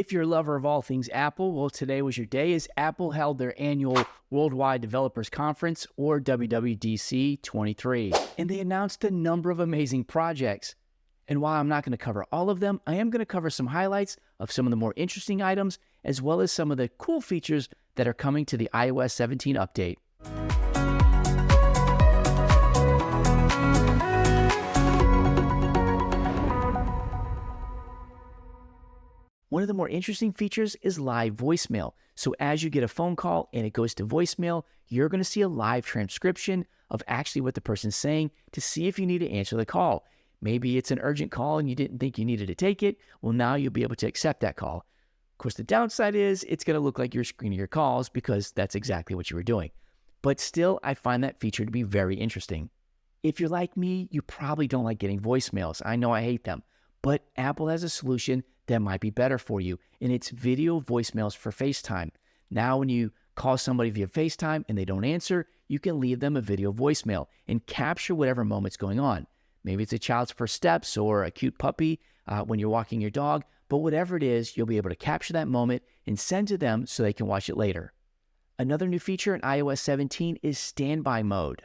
If you're a lover of all things Apple, well, today was your day as Apple held their annual Worldwide Developers Conference, or WWDC23, and they announced a number of amazing projects. And while I'm not going to cover all of them, I am going to cover some highlights of some of the more interesting items, as well as some of the cool features that are coming to the iOS 17 update. One of the more interesting features is live voicemail. So as you get a phone call and it goes to voicemail, you're going to see a live transcription of actually what the person's saying to see if you need to answer the call. Maybe it's an urgent call and you didn't think you needed to take it. Well, now you'll be able to accept that call. Of course, the downside is it's going to look like you're screening your calls because that's exactly what you were doing. But still, I find that feature to be very interesting. If you're like me, you probably don't like getting voicemails. I know I hate them. But Apple has a solution that might be better for you, and it's video voicemails for FaceTime. Now, when you call somebody via FaceTime and they don't answer, you can leave them a video voicemail and capture whatever moment's going on. Maybe it's a child's first steps or a cute puppy when you're walking your dog, but whatever it is, you'll be able to capture that moment and send to them so they can watch it later. Another new feature in iOS 17 is standby mode.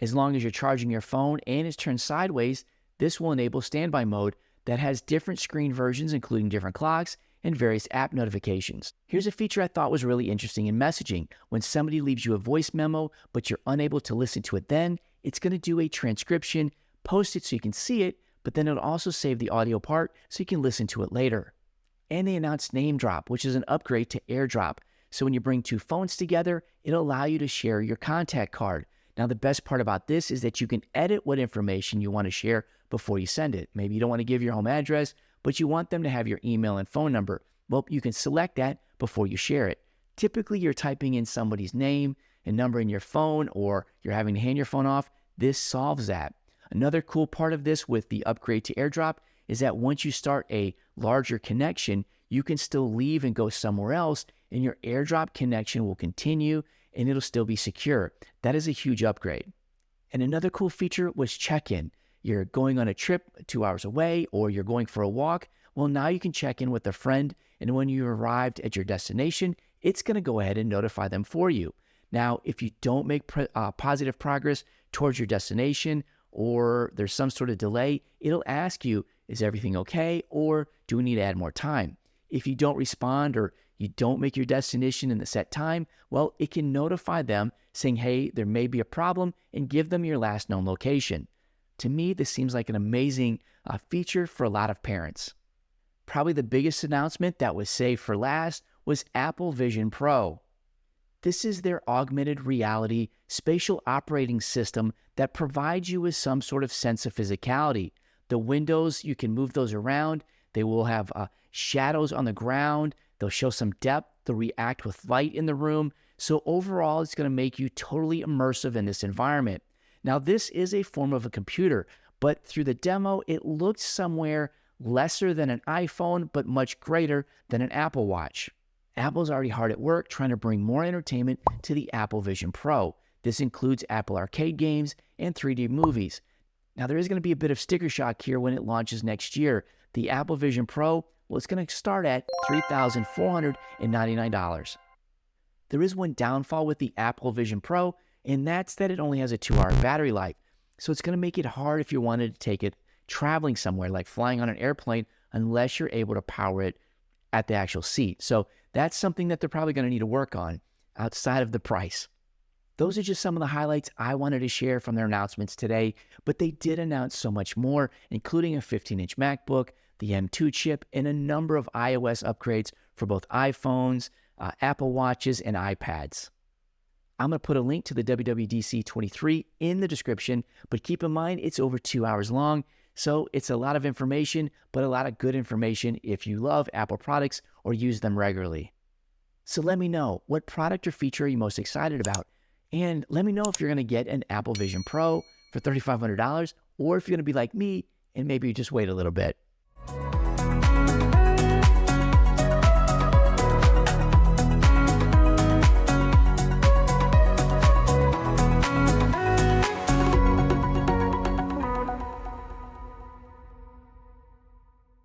As long as you're charging your phone and it's turned sideways, this will enable standby mode that has different screen versions, including different clocks and various app notifications. Here's a feature I thought was really interesting in messaging. When somebody leaves you a voice memo, but you're unable to listen to it then, it's going to do a transcription, post it so you can see it, but then it'll also save the audio part so you can listen to it later. And they announced Name Drop, which is an upgrade to AirDrop. So when you bring two phones together, it'll allow you to share your contact card. Now, the best part about this is that you can edit what information you want to share before you send it. Maybe you don't want to give your home address, but you want them to have your email and phone number. Well, you can select that before you share it. Typically, you're typing in somebody's name and number in your phone, or you're having to hand your phone off. This solves that. Another cool part of this with the upgrade to AirDrop is that once you start a larger connection, you can still leave and go somewhere else, and your AirDrop connection will continue and it'll still be secure. That is a huge upgrade. And another cool feature was check-in. You're going on a trip 2 hours away, or you're going for a walk. Well, now you can check in with a friend, and when you arrived at your destination, it's going to go ahead and notify them for you. Now, if you don't make positive progress towards your destination, or there's some sort of delay, it'll ask you, is everything okay, or do we need to add more time? If you don't respond or you don't make your destination in the set time, well, it can notify them saying, hey, there may be a problem, and give them your last known location. To me, this seems like an amazing feature for a lot of parents. Probably the biggest announcement that was saved for last was Apple Vision Pro. This is their augmented reality spatial operating system that provides you with some sort of sense of physicality. The windows, you can move those around. They will have shadows on the ground. They'll show some depth. They'll react with light in the room. So overall, it's going to make you totally immersive in this environment. Now, this is a form of a computer, but through the demo, it looked somewhere lesser than an iPhone, but much greater than an Apple Watch. Apple's already hard at work trying to bring more entertainment to the Apple Vision Pro. This includes Apple Arcade games and 3D movies. Now, there is going to be a bit of sticker shock here when it launches next year. The Apple Vision Pro, well, it's going to start at $3,499. There is one downfall with the Apple Vision Pro, and that's that it only has a 2-hour battery life. So it's going to make it hard if you wanted to take it traveling somewhere, like flying on an airplane, unless you're able to power it at the actual seat. So that's something that they're probably going to need to work on outside of the price. Those are just some of the highlights I wanted to share from their announcements today, but they did announce so much more, including a 15-inch MacBook, the M2 chip, and a number of iOS upgrades for both iPhones, Apple Watches, and iPads. I'm going to put a link to the WWDC23 in the description, but keep in mind it's over 2 hours long, so it's a lot of information, but a lot of good information if you love Apple products or use them regularly. So let me know, what product or feature are you most excited about? And let me know if you're going to get an Apple Vision Pro for $3,500, or if you're going to be like me and maybe just wait a little bit.